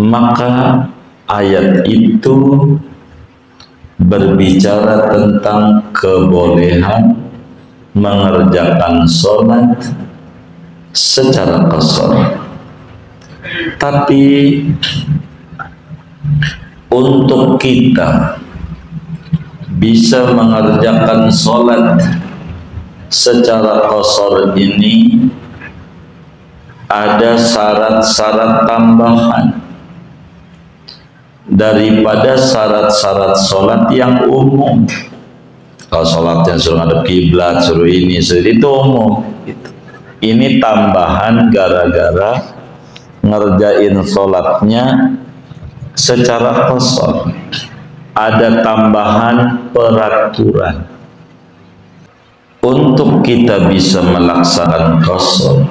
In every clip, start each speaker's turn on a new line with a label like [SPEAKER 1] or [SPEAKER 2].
[SPEAKER 1] maka ayat itu berbicara tentang kebolehan mengerjakan sholat secara qasar. Tapi untuk kita bisa mengerjakan sholat secara qasar ini ada syarat-syarat tambahan daripada syarat-syarat sholat yang umum. Kalau sholatnya suruh ngadep kiblat, suruh ini, suruh itu umum. Ini tambahan gara-gara ngerjain sholatnya secara qasar. Ada tambahan peraturan untuk kita bisa melaksanakan qasar.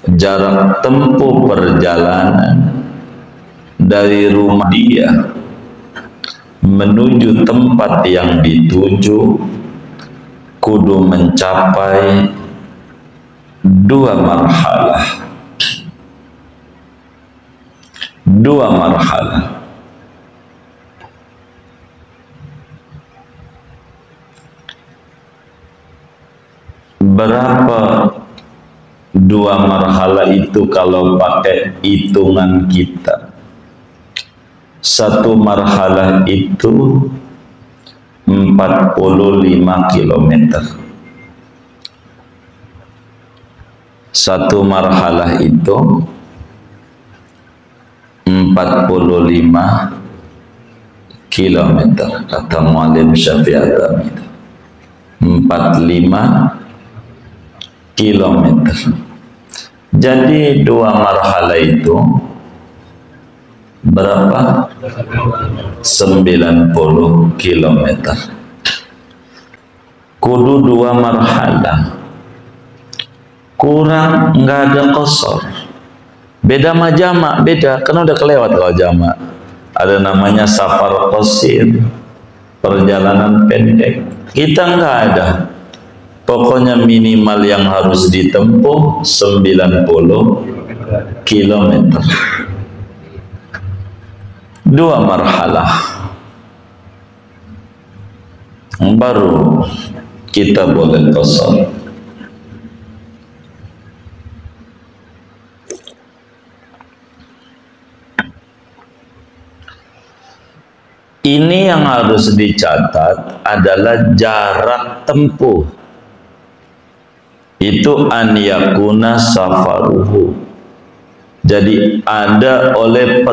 [SPEAKER 1] Jarak tempuh perjalanan dari rumah dia menuju tempat yang dituju kudu mencapai 2 marhalah. 2 marhalah. Berapa 2 marhalah itu kalau pakai hitungan kita? 1 marhalah itu 45 km. 1 marhalah itu 45 km kata Muallim Syafi'i. 45 km. Jadi 2 marhalah itu berapa? 90 km. Kudu 2 marhalah. Kurang nggak ada qasar. Beda sama jamak, beda. Kan udah kelewat kalau jamak. Ada namanya safar qasir, perjalanan pendek. Kita nggak ada. Pokoknya minimal yang harus ditempuh 90 km. 2 marhalah baru kita boleh qasar. Ini yang harus dicatat adalah jarak tempuh. Itu an yakuna safaruhu. Jadi ada oleh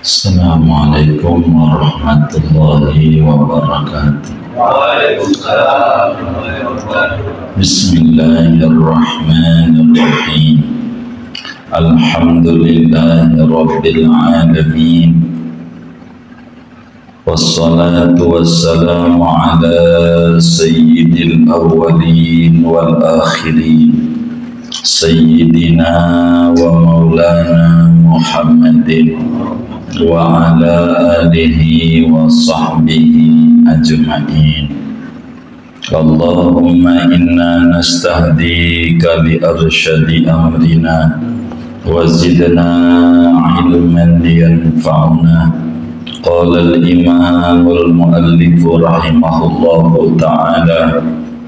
[SPEAKER 1] Assalamualaikum warahmatullahi wabarakatuh. Waalaikumsalam warahmatullahi wabarakatuh. Bismillahirrahmanirrahim. Alhamdulillahi rabbil alamin. Wassalatu wassalamu ala sayyidil awwalin wal akhirin. Sayyidina wa maulana Muhammadin wa ala alihi wa sahbihi ajma'in. Allahumma inna nastahdika li arsyadi amrina wa zidna ilman yanfa'una. Qala al-imam al-muallif rahimahullahu ta'ala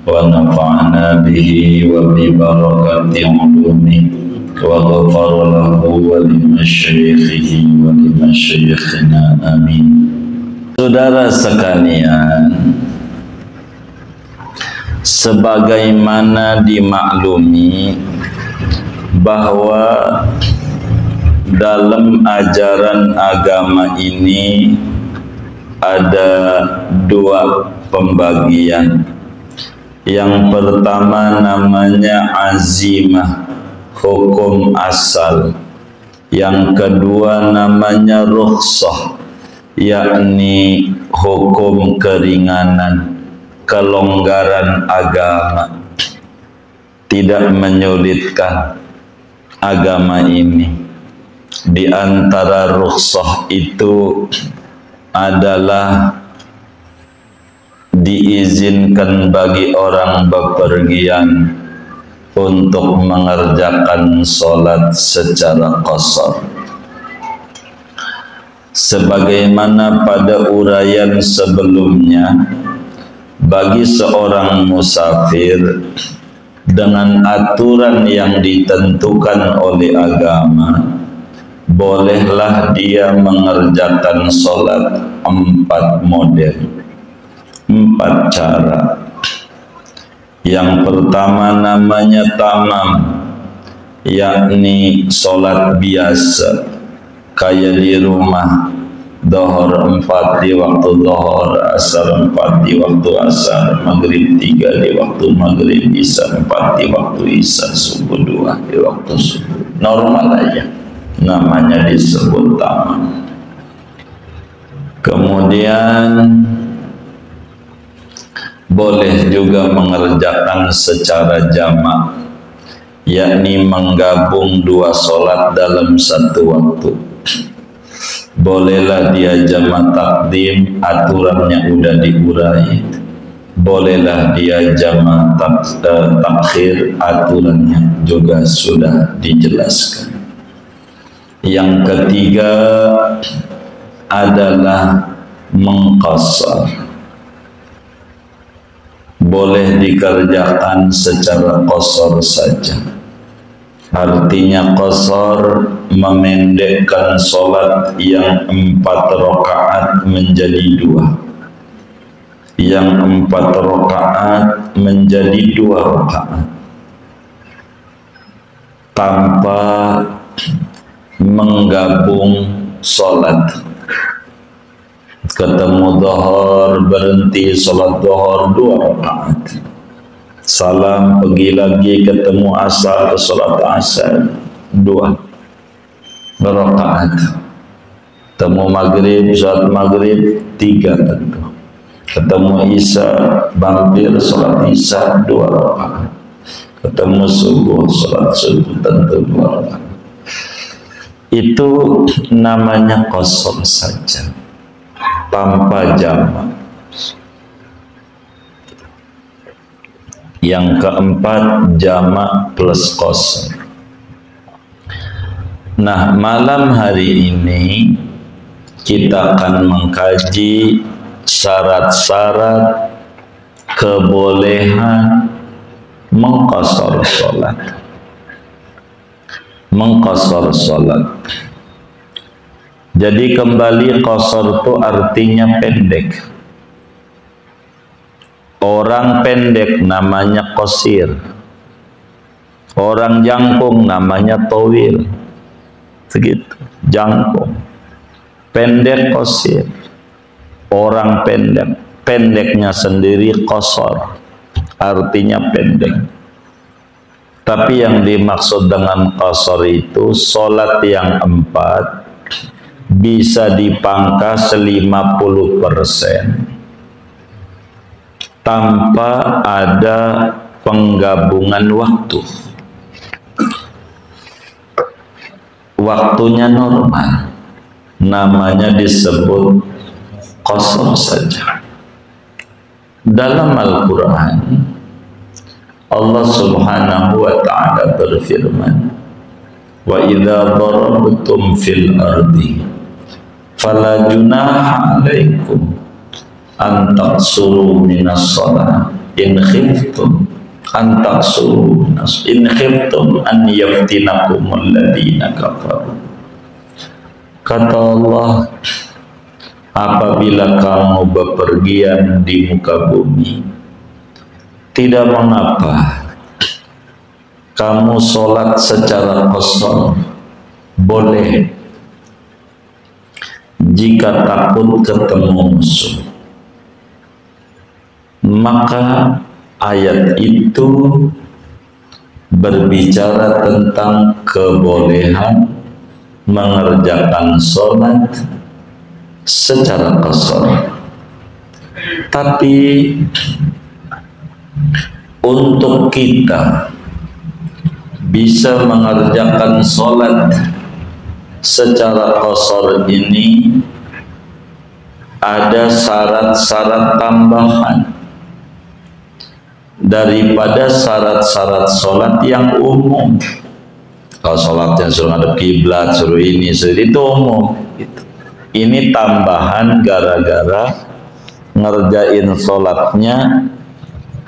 [SPEAKER 1] wa nafa'na bihi wa bi barakati ulumi wa ghafara lahu wa limasyayikhihi wa limasyayikhina amin. Saudara sekalian, sebagaimana dimaklumi bahwa dalam ajaran agama ini ada 2 pembagian. Yang pertama namanya azimah, hukum asal. Yang kedua namanya rukhsah, yakni hukum keringanan, kelonggaran agama, tidak menyulitkan agama ini. Di antara rukhsah itu adalah diizinkan bagi orang bepergian untuk mengerjakan sholat secara qasar. sebagaimana pada uraian sebelumnya, bagi seorang musafir dengan aturan yang ditentukan oleh agama, bolehlah dia mengerjakan sholat 4 model, 4 cara. Yang pertama namanya tamam, yakni sholat biasa, kayak di rumah, Dohor 4 di waktu dohor, asar 4 di waktu asar, maghrib 3 di waktu maghrib, isya 4 di waktu isya, subuh 2 di waktu subuh. Normal aja, namanya disebut tamam. Kemudian boleh juga mengerjakan secara jamak, yakni menggabung 2 sholat dalam satu waktu. Bolehlah dia jamak takdim, aturannya udah diurai. Bolehlah dia jamak takhir, aturannya juga sudah dijelaskan. Yang ketiga adalah mengqashar. Boleh dikerjakan secara qashar saja. Artinya qashar memendekkan sholat yang 4 rakaat menjadi 2, yang 4 rakaat menjadi 2 rakaat, tanpa menggabung sholat. Ketemu dohor, berhenti sholat dohor 2 rakaat, salam, pergi lagi, ketemu asar, sholat asar 2 rakaat, ketemu maghrib, sholat maghrib 3 tentu, ketemu isya, mampir sholat isya 2 rakaat, ketemu subuh, sholat subuh tentu 2 rakaat. Itu namanya qashar saja, tanpa jamak. Yang keempat, jamak plus qashar. Nah, malam hari ini kita akan mengkaji syarat-syarat kebolehan mengqashar sholat. Mengqashar sholat. Jadi kembali, qashar itu artinya pendek. Orang pendek namanya qasir. Orang jangkung namanya tawil. Segitu, jangkung. Pendek qasir. Orang pendek, pendeknya sendiri qashar. Artinya pendek. Tapi yang dimaksud dengan qashar itu sholat yang 4 bisa dipangkas 50% tanpa ada penggabungan waktu. Waktunya normal, namanya disebut qashar saja. Dalam Al-Quran, Allah Subhanahu wa ta'ala berfirman, wa idza darabtum fil ardi fala junaha alaikum an taqsuru minas shalah in khiftum an taqsuru in khiftum an yaftinakumul ladina kafaru. Kata Allah, apabila kamu bepergian di muka bumi, tidak mengapa kamu sholat secara qashar, boleh jika takut ketemu musuh. Maka ayat itu berbicara tentang kebolehan mengerjakan sholat secara qashar. Tapi untuk kita bisa mengerjakan sholat secara qashar ini ada syarat-syarat tambahan daripada syarat-syarat sholat yang umum. Kalau sholatnya suruh ngadep kiblat, suruh ini, suruh itu umum gitu. Ini tambahan gara-gara ngerjain sholatnya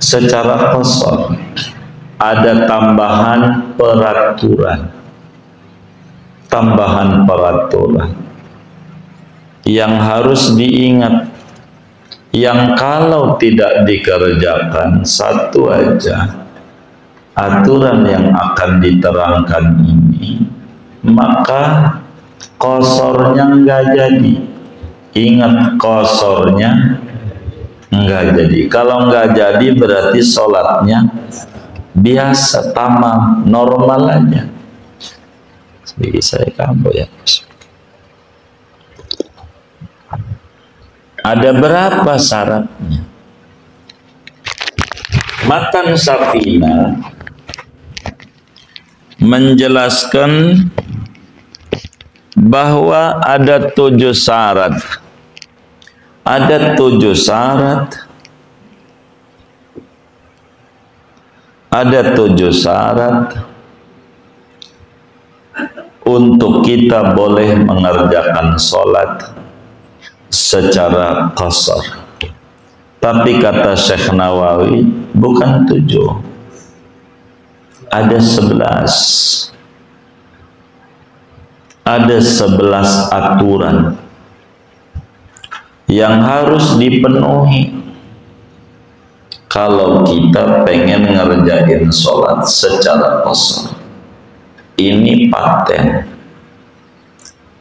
[SPEAKER 1] secara qasar. Ada tambahan peraturan. Tambahan peraturan yang harus diingat, yang kalau tidak dikerjakan, satu aja aturan yang akan diterangkan ini, maka kosornya nggak jadi. Ingat, kosornya nggak jadi. Kalau nggak jadi berarti sholatnya biasa, tamam, normal aja. Sedikit saya kambo ya. Ada berapa syaratnya? Matan Safina menjelaskan bahwa ada 7 syarat. Ada 7 syarat. Ada 7 syarat untuk kita boleh mengerjakan sholat secara qasar. Tapi kata Syekh Nawawi, bukan 7, ada 11. Ada 11 aturan yang harus dipenuhi kalau kita pengen ngerjain sholat secara qasar. Ini paten.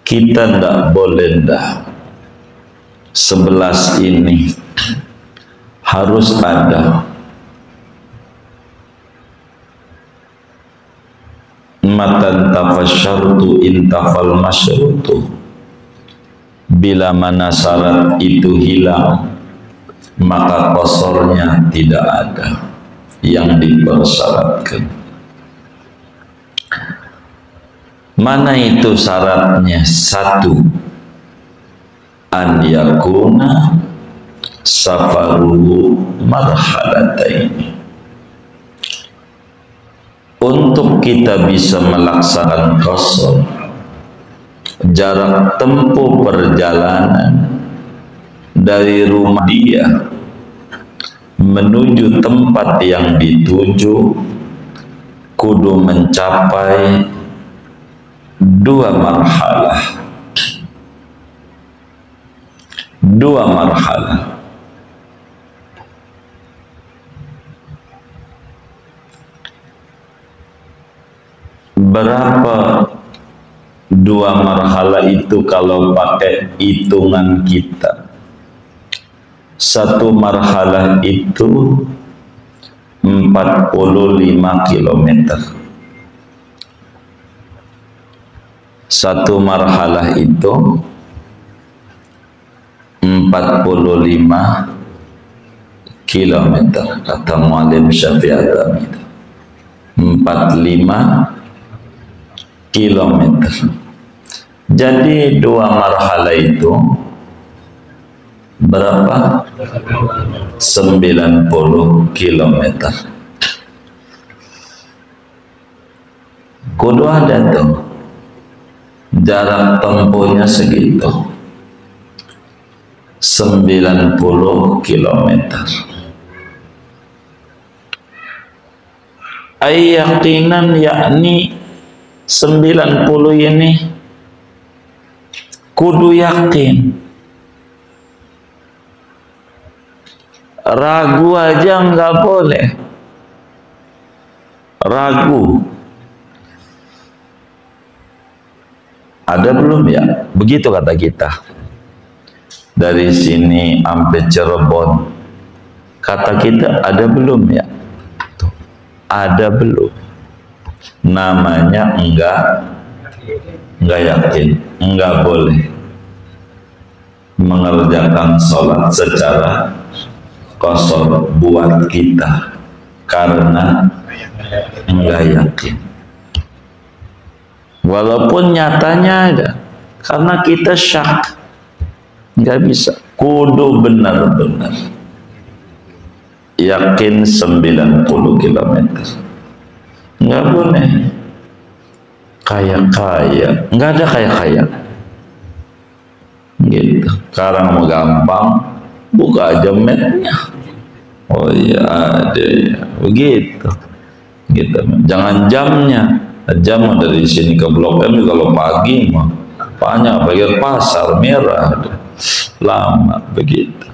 [SPEAKER 1] Kita ndak boleh dah 11 ini harus ada. Matan tafasyartu intafal masyrutu. Bila mana syarat itu hilang, maka qasornya tidak ada yang dipersyaratkan. Mana itu syaratnya? 1, an yakuna safaruhu marhalataini. Untuk kita bisa melaksanakan qasar, jarak tempuh perjalanan dari rumah dia menuju tempat yang dituju kudu mencapai 2 marhalah. 2 marhalah. Berapa 2 marhalah itu kalau pakai hitungan kita? 1 marhalah itu 45 km. 1 marhalah itu 45 km, kata Mu'alim Syafi'i Adami. 45 kilometer. Jadi 2 marhalah itu berapa? 90 kilometer. Kudu ada tuh jarak tempuhnya segitu, 90 kilometer. Yaqinan, yakni 90 ini kudu yakin. Ragu aja nggak boleh. Ragu. Ada belum ya? Begitu kata kita. Dari sini sampai Cirebon, kata kita ada belum ya? Tuh, ada belum. Namanya enggak yakin, enggak boleh mengerjakan sholat secara qasar buat kita karena enggak yakin. Walaupun nyatanya ada, karena kita syak, enggak bisa. Kudu benar-benar yakin 90 km. Enggak boleh kaya-kaya, enggak ada kaya-kaya. gitu. Sekarang mau gampang, buka aja mapnya. Oh iya ada ya. Begitu gitu. Jangan jamnya, jam dari sini ke Blok M kalau pagi mah banyak bagian pasar merah, lama begitu.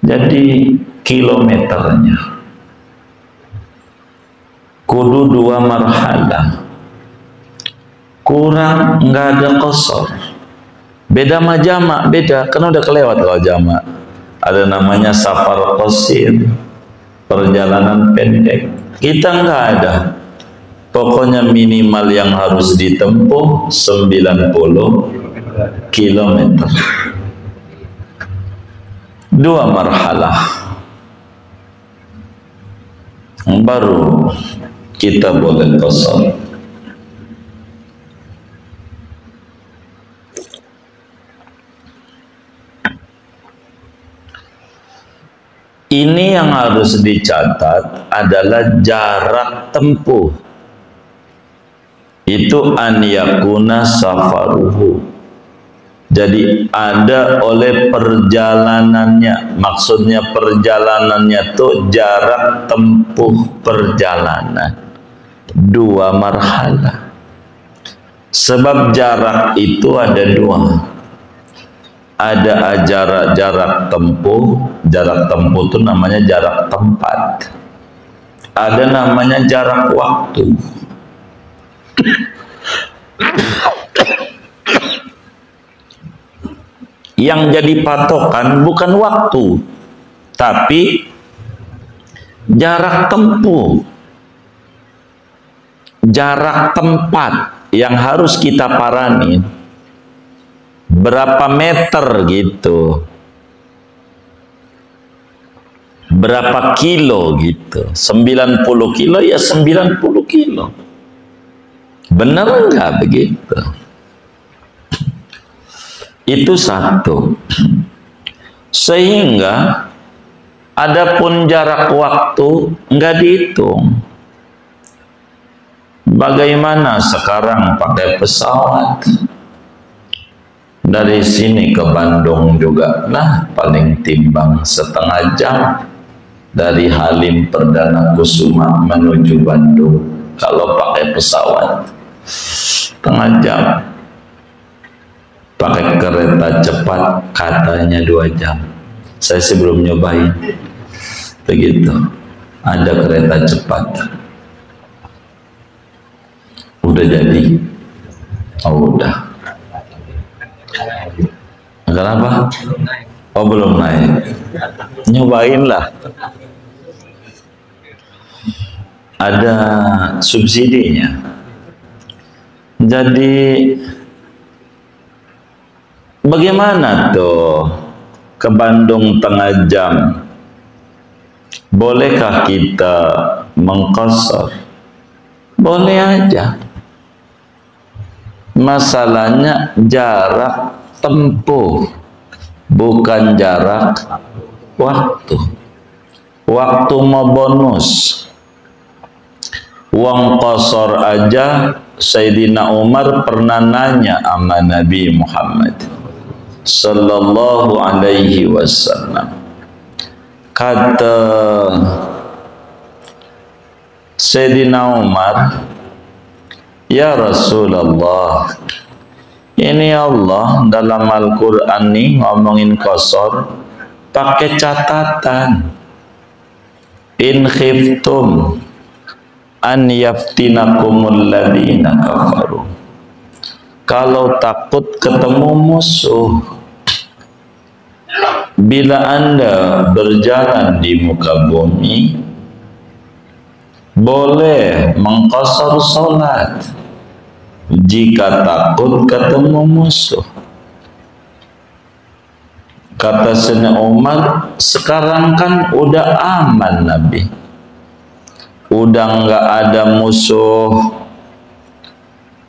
[SPEAKER 1] Jadi kilometernya kudu 2 marhalah, kurang nggak ada qasar. Beda sama jamak, beda karena udah kelewat. Kalau jamak ada namanya safar qasir, perjalanan pendek. Kita nggak ada, pokoknya minimal yang harus ditempuh 90 km. 2 marhalah baru kita boleh qasar. Ini yang harus dicatat adalah jarak tempuh. Itu an yakuna safaruhu. Jadi ada oleh perjalanannya. Maksudnya perjalanannya itu jarak tempuh perjalanan 2 marhalah. Sebab jarak itu ada 2. Ada jarak tempuh. Jarak tempuh itu namanya jarak tempat. Ada namanya jarak waktu. Yang jadi patokan bukan waktu, tapi jarak tempuh, jarak tempat yang harus kita parani. Berapa meter gitu, berapa kilo gitu. 90 kilo ya 90 kilo. Benar enggak begitu? Itu satu. Sehingga adapun jarak waktu enggak dihitung. Bagaimana sekarang pakai pesawat? Dari sini ke Bandung juga, nah paling timbang setengah jam dari Halim Perdana Kusuma menuju Bandung. Kalau pakai pesawat setengah jam, pakai kereta cepat katanya 2 jam. Saya sih belum nyobain begitu. Ada kereta cepat, udah jadi. Oh udah. Kenapa? Oh belum naik. Nyobain lah. Ada subsidinya. Jadi bagaimana tuh ke Bandung tengah jam? Bolehkah kita mengqasar? Boleh aja. Masalahnya jarak tempuh, bukan jarak waktu. Waktu mau bonus. Uang qasar aja Sayyidina Umar pernah nanya sama Nabi Muhammad sallallahu alaihi wasallam. Kata Sayyidina Umar, ya Rasulullah, ini Allah dalam Al-Quran nih ngomongin qasar pakai catatan. In khiftum an yaftinakumul ladina kafaru. Kalau takut ketemu musuh, bila Anda berjalan di muka bumi, boleh mengqasar salat jika takut ketemu musuh. Kata Sayyidina Umar, sekarang kan udah aman Nabi, udah nggak ada musuh,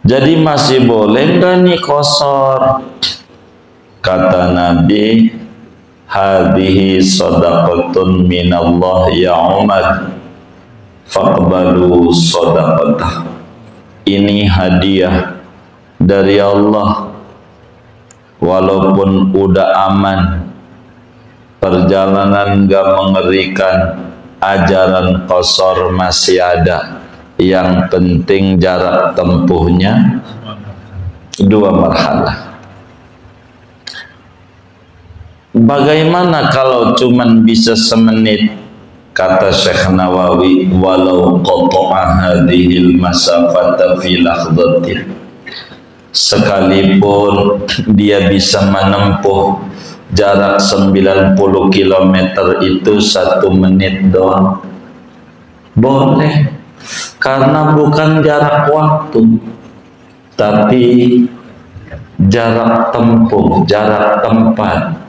[SPEAKER 1] jadi masih boleh nggak nih qasar? Kata Nabi, hadhihi sadaqatun minallah ya Umar, faqbalu sadaqatah. Ini hadiah dari Allah, walaupun udah aman, perjalanan gak mengerikan, ajaran qasar masih ada. Yang penting jarak tempuhnya 2 marhalah. Bagaimana kalau cuman bisa semenit? Kata Syekh Nawawi, walau qata'a hadhil masafata fi lahdhatin, sekalipun dia bisa menempuh jarak 90 km itu 1 menit doang, boleh, karena bukan jarak waktu tapi jarak tempuh, jarak tempat.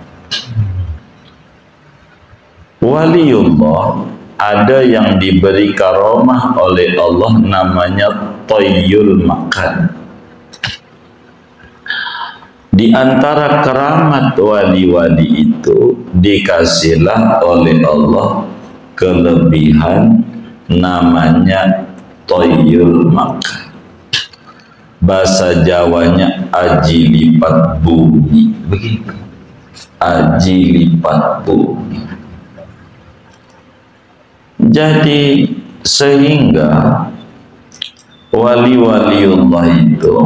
[SPEAKER 1] Waliullah ada yang diberi karomah oleh Allah, namanya Tayyul Makan. Di antara keramat wali-wali itu dikasihlah oleh Allah kelebihan namanya Tayyul Makan. Bahasa Jawanya aji lipat bumi, begitu. Aji lipat bumi. Jadi sehingga wali-waliullah itu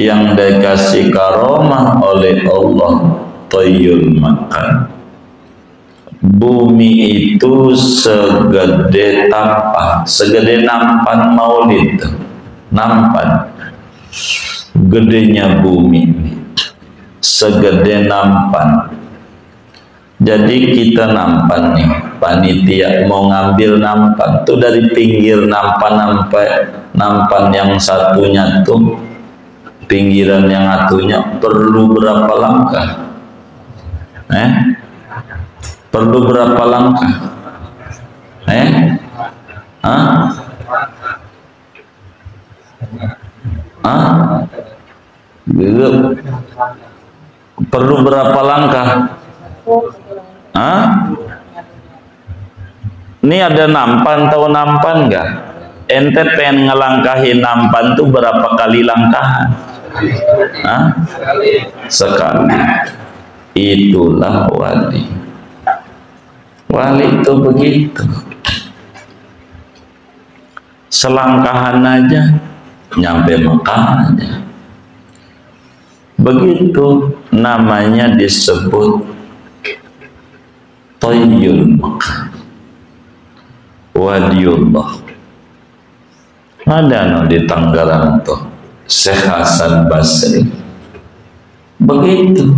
[SPEAKER 1] yang dikasih karomah oleh Allah Tayyul Makan, bumi itu segede tampah, segede nampan maulid, nampan, gedenya bumi segede nampan. Jadi kita nampan nih, panitia mau ngambil nampan tuh dari pinggir nampan sampai nampan yang satunya tuh, pinggiran yang satunya perlu berapa langkah? Perlu berapa langkah? Perlu berapa langkah? Ini ada nampan, tahu nampan nggak? Ente pengen ngelangkahin nampan tuh berapa kali langkahan? Sekali. Itulah wali. Wali itu begitu. Selangkahan aja nyampe Mekah aja. Begitu namanya disebut Tayyul Makan, waliullah. Ada no di Tangerang tuh Syekh Hasan Basri, begitu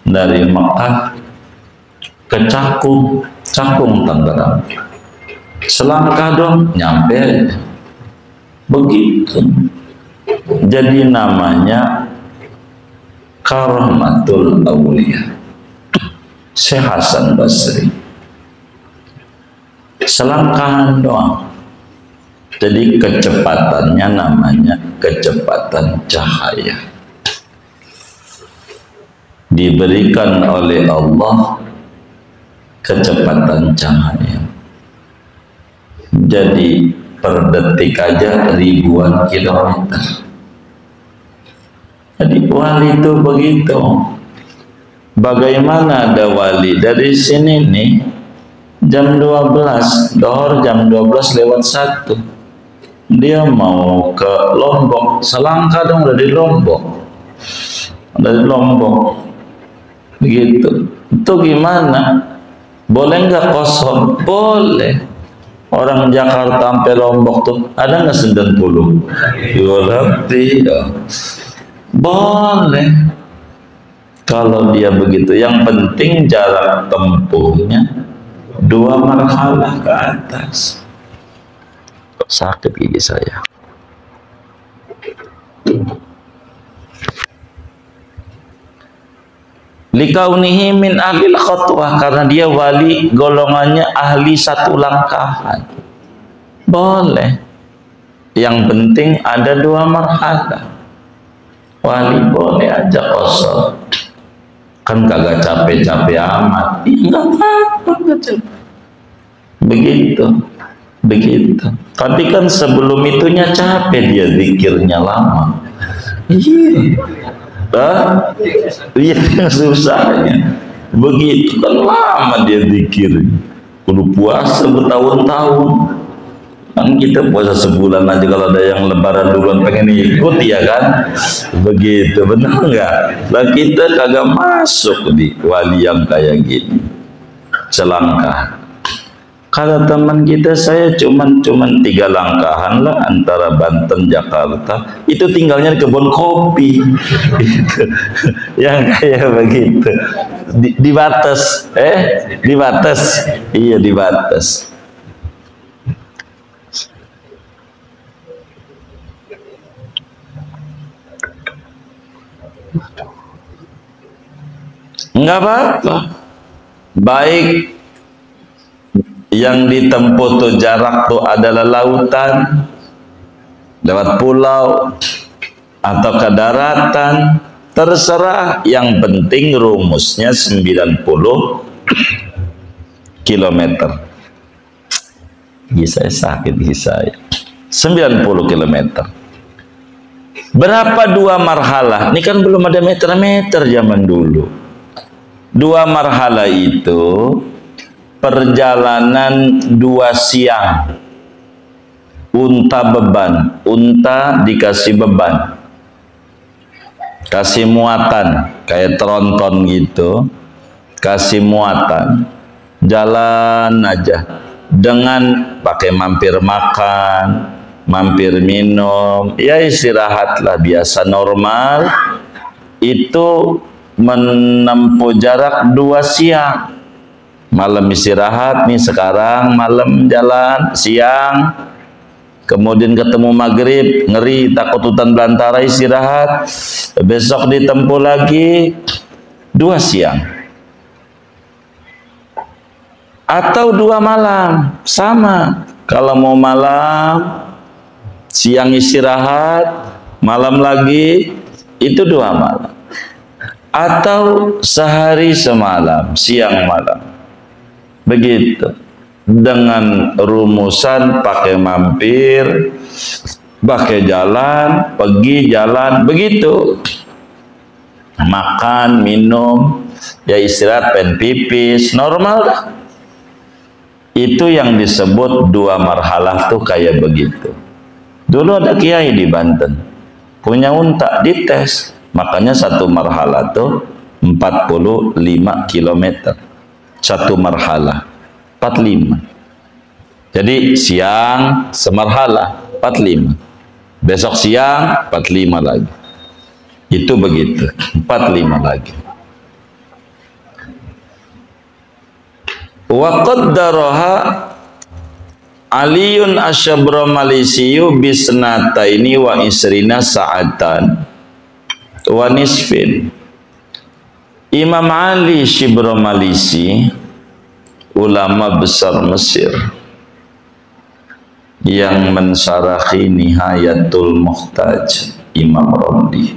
[SPEAKER 1] dari Mekah ke Cakung Tangerang, selangkah dong nyampe, begitu. Jadi namanya Karamatul Aulia Syekh Hasan Basri, selangkahan doang. Jadi kecepatannya namanya kecepatan cahaya, diberikan oleh Allah kecepatan cahaya. Jadi per detik aja ribuan kilometer. Jadi wali itu begitu. Bagaimana ada wali dari sini nih jam 12, dohor jam 12:01, dia mau ke Lombok, selangkah dong dari Lombok, begitu. Itu gimana? Boleh nggak kosong? Boleh. Orang Jakarta sampai Lombok tuh ada nggak 90? Tidak. Boleh. Kalau dia begitu, yang penting jarak tempuhnya 2 marhalah ke atas. Sakit gigi saya. Likaunihi min ahlil khutwah, karena dia wali golongannya ahli 1 langkahan. Boleh. Yang penting ada 2 marhalah. Wali boleh aja kosong. Kan kagak capek-capek amat. Enggak apa-apa, enggak capek. Begitu. Tapi kan sebelum itunya capek, dia zikirnya lama. Iya. Iya, susahnya. Begitu kan lama dia zikir. Kudu puasa bertahun-tahun. Kan kita puasa sebulan aja, kalau ada yang lebaran duluan pengen ikut ya kan. Begitu, benar nggak? Lah kita kagak masuk di wali yang kayak gini. Selangkah. Kata teman kita, saya cuman 3 langkahan lah antara Banten Jakarta, itu tinggalnya di kebun kopi. Gitu. Yang kayak begitu di batas di batas, iya di batas. Enggak apa-apa, baik yang ditempuh tuh jarak tuh adalah lautan, lewat pulau atau ke daratan, terserah, yang penting rumusnya 90 km. Gigi saya sakit, gigi saya 90 km. Berapa 2 marhalah? Ini kan belum ada meter-meter zaman dulu. 2 marhalah itu perjalanan 2 siang. Unta beban, unta dikasih beban, kasih muatan kayak tronton gitu, kasih muatan, jalan aja dengan pakai mampir makan, mampir minum, ya istirahatlah biasa normal. Itu menempuh jarak 2 siang. Malam istirahat nih, sekarang malam jalan, siang kemudian ketemu maghrib, ngeri takut hutan belantara, istirahat, besok ditempuh lagi 2 siang atau 2 malam, sama. Kalau mau malam, siang istirahat, malam lagi, itu 2 malam. Atau sehari semalam, siang malam, begitu. Dengan rumusan pakai mampir, pakai jalan, pergi jalan, begitu. Makan, minum, ya istirahat, pen pipis, normal dah. Itu yang disebut 2 marhalah tuh kayak begitu. Dulu ada kiai di Banten, punya unta, dites, makanya 1 marhalah tuh 45 km. 1 marhalah 45. Jadi siang semarhalah 45, besok siang 45 lagi, itu begitu, 45 lagi. Wa qaddaraha Aliyun asyabra malisiyu bisnataini wa isrina sa'atan wa nisfin. Imam Ali Shibra Malisi, ulama besar Mesir yang mensyarahi Nihayatul Muhtaj Imam Romli,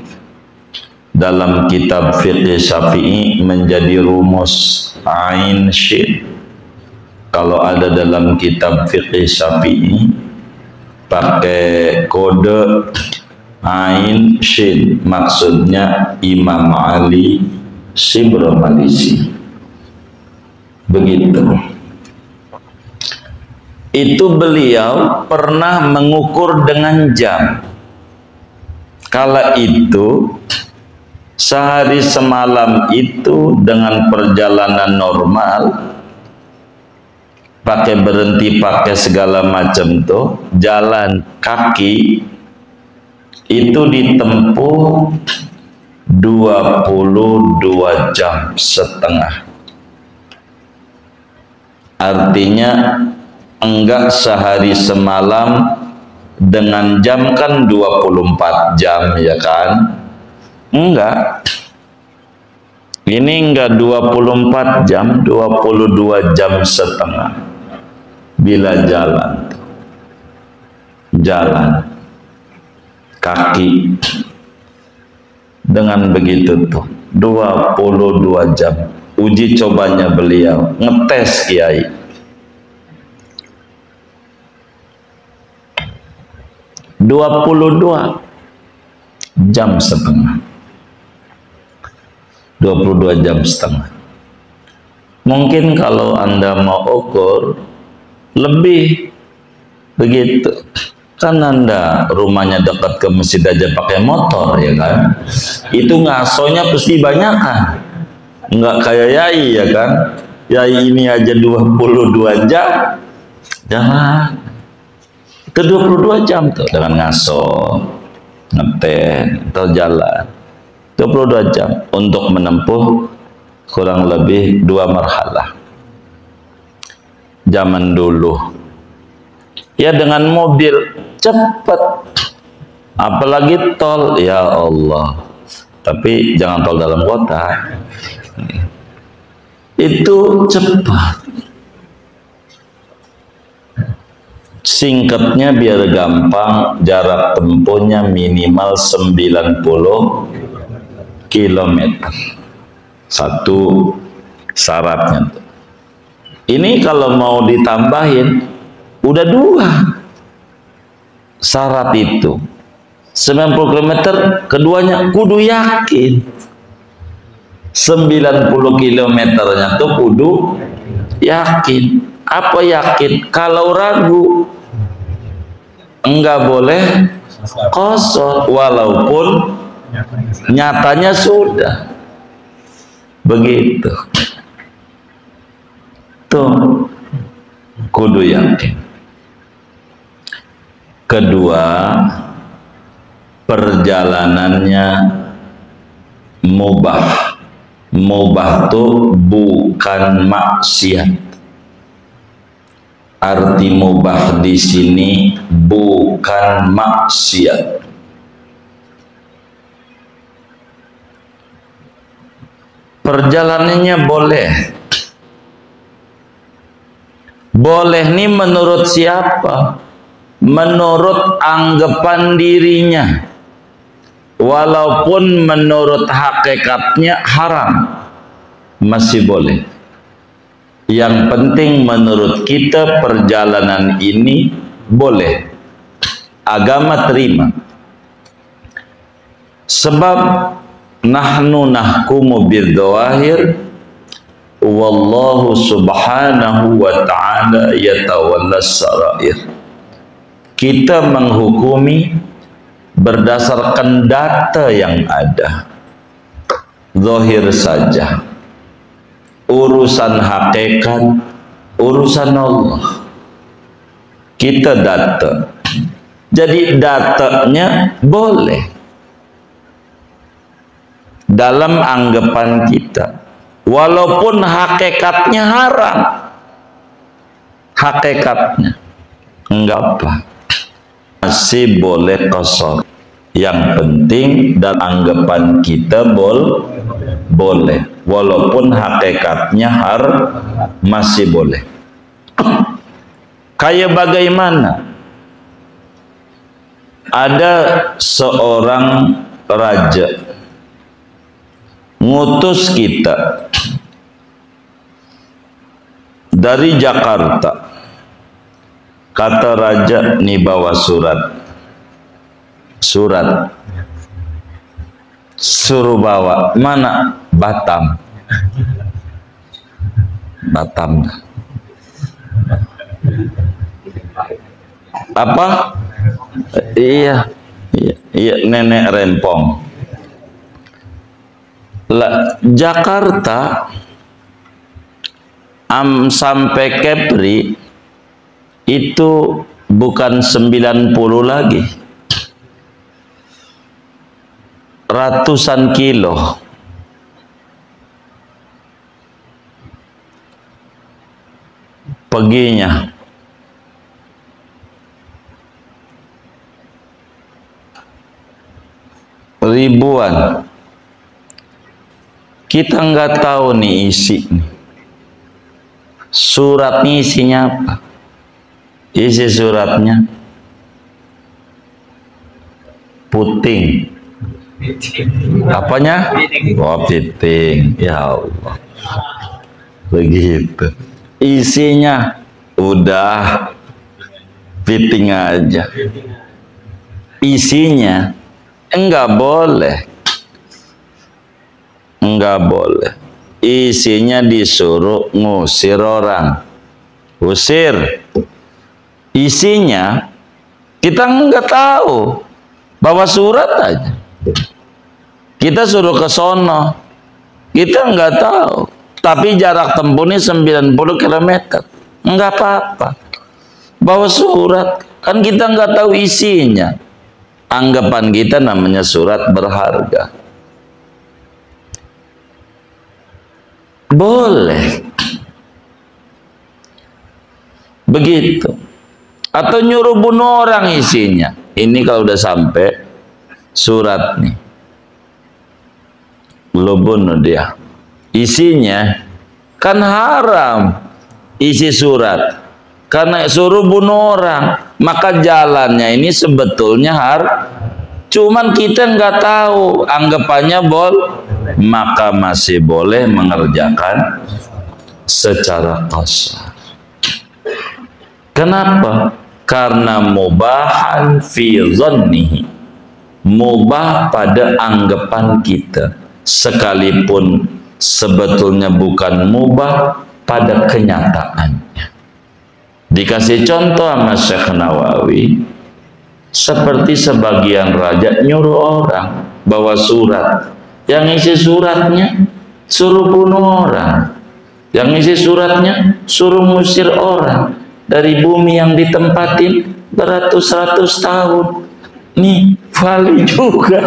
[SPEAKER 1] dalam kitab fiqh Syafi'i menjadi rumus ain syin. Kalau ada dalam kitab fiqh Syafi'i pakai kode ain syin, maksudnya Imam Ali Shibra Malisi. Begitu. Itu beliau pernah mengukur dengan jam. Kala itu sehari semalam itu dengan perjalanan normal, pakai berhenti, pakai segala macam tuh, jalan kaki itu ditempuh 22 jam setengah. Artinya enggak sehari semalam dengan jam kan 24 jam ya kan? Enggak. Ini enggak 24 jam, 22 jam setengah. Bila jalan. Jalan kaki. Dengan begitu tuh 22 jam. Uji cobanya beliau, ngetes kiai. Dua 22 jam setengah. 22 jam setengah. Mungkin kalau Anda mau ukur lebih begitu. Kan Anda rumahnya dekat ke masjid aja pakai motor, ya kan? Itu ngasonya pasti banyak kan? Nggak kayak Yai, ya kan? Yai ini aja 22 jam jalan. Ke 22 jam tuh dengan ngaso, ngeten, atau jalan. 22 jam untuk menempuh kurang lebih 2 marhalah. Zaman dulu ya dengan mobil cepat, apalagi tol, ya Allah. Tapi jangan tol dalam kota, itu cepat. Singkatnya biar gampang, jarak tempuhnya minimal 90 km. Satu syaratnya. Ini kalau mau ditambahin udah 2 syarat itu. 90 km, keduanya kudu yakin. 90 km-nya tuh kudu yakin. Apa yakin? Kalau ragu enggak boleh kosor, walaupun nyatanya sudah begitu. Tuh kudu yakin. Kedua, perjalanannya mubah. Mubah tuh bukan maksiat. Arti mubah di sini bukan maksiat. Perjalanannya boleh. Boleh nih menurut siapa? Menurut anggapan dirinya. Walaupun menurut hakikatnya haram, masih boleh. Yang penting menurut kita perjalanan ini boleh. Agama terima. Sebab nahnu nahkumu bidzawahir wallahu subhanahu wa ta'ala yatawallas sarair. Kita menghukumi berdasarkan data yang ada, zahir saja. Urusan hakikat, urusan Allah. Kita data. Jadi datanya boleh dalam anggapan kita, walaupun hakikatnya haram. Hakikatnya enggak apa, masih boleh kosor. Yang penting dan anggapan kita boleh, walaupun hakikatnya masih boleh. Kayak bagaimana? Ada seorang raja ngutus kita dari Jakarta. Kata raja, nih bawa surat. Suruh bawa mana? Batam. Apa? Iya, nenek rempong. Jakarta sampai Kepri itu bukan 90 lagi, ratusan kilo. Peginya ribuan. Kita nggak tahu nih isi surat nih isinya apa. Isi suratnya puting. Apanya? Oh, piting. Ya Allah. Begitu. Isinya udah piting aja. Isinya enggak boleh. Enggak boleh. Isinya disuruh ngusir orang. Usir. Isinya kita enggak tahu. Bawa surat aja. Kita suruh ke sono. Kita enggak tahu. Tapi jarak tempuhnya 90 km. Enggak apa-apa. Bawa surat. Kan kita enggak tahu isinya. Anggapan kita namanya surat berharga. Boleh. Begitu. Atau nyuruh bunuh orang isinya. Ini kalau udah sampai surat nih. Lo bunuh dia. Isinya kan haram. Isi surat. Karena suruh bunuh orang. Maka jalannya ini sebetulnya cuman kita nggak tahu. Anggapannya maka masih boleh mengerjakan secara qasar. Kenapa? Karena mubahan fi dhannihi, mubah pada anggapan kita, sekalipun sebetulnya bukan mubah pada kenyataannya. Dikasih contoh sama Syekh Nawawi, seperti sebagian raja nyuruh orang bawa surat, yang isi suratnya suruh bunuh orang, yang isi suratnya suruh ngusir orang dari bumi yang ditempatin beratus-ratus tahun. Nih Vali juga.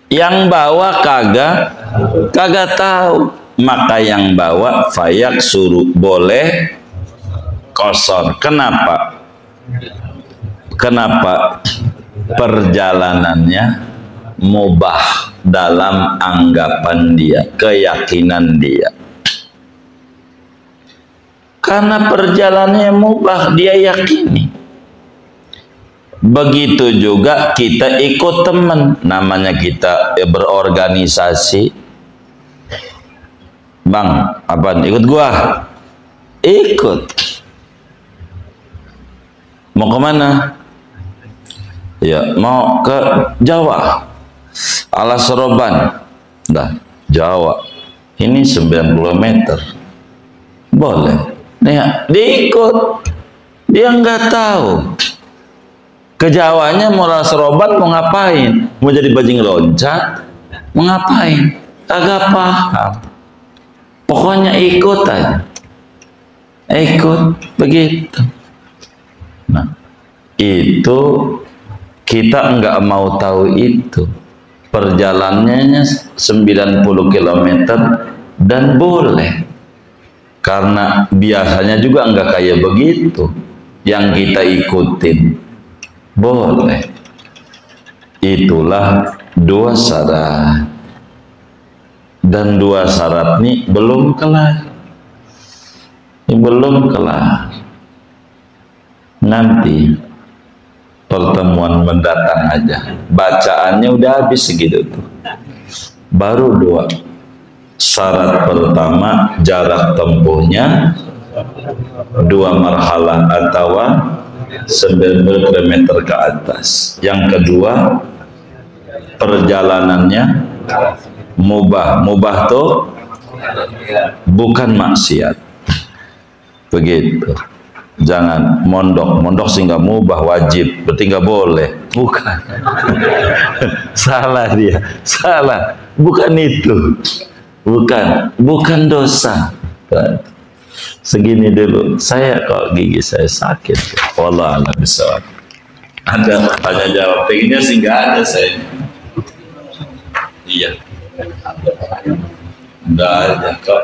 [SPEAKER 1] Yang bawa kagak tahu, maka yang bawa fayak suruh boleh qasar. Kenapa? Perjalanannya mubah dalam anggapan dia, keyakinan dia. Karena perjalanannya mubah, dia yakini. Begitu juga kita ikut teman, namanya kita berorganisasi. Bang, apaan? Ikut gua? Ikut. Mau kemana? Ya, mau ke Jawa. Alas Roban. Dah, Jawa. Ini 90 meter. Boleh. Nih, dia ikut. Dia nggak tahu. Ke Jawanya mau Alas Roban mau ngapain? Mau jadi bajing loncat? Mau ngapain? Kagak paham. Pokoknya ikut aja. Ikut begitu. Nah, itu kita enggak mau tahu itu. Perjalanannya 90 km dan boleh. Karena biasanya juga enggak kayak begitu yang kita ikutin. Boleh. Itulah dua syarat. Dan dua syarat ini belum kelar. Ini belum kelar. Nanti pertemuan mendatang aja, bacaannya udah habis segitu tuh. Baru dua syarat. Pertama, jarak tempuhnya 2 marhalah atau 90 km ke atas. Yang kedua, perjalanannya mubah. Mubah tuh bukan maksiat. Begitu. Jangan mondok sih nggak mubah, wajib, berarti nggak boleh. Bukan. Salah dia, salah. Bukan itu. Bukan dosa. Segini dulu. Saya kok gigi saya sakit. Wallah a'lam bishawab. Ada tanya jawab. Pengennya sih nggak ada saya. Iya. Nggak ada kok.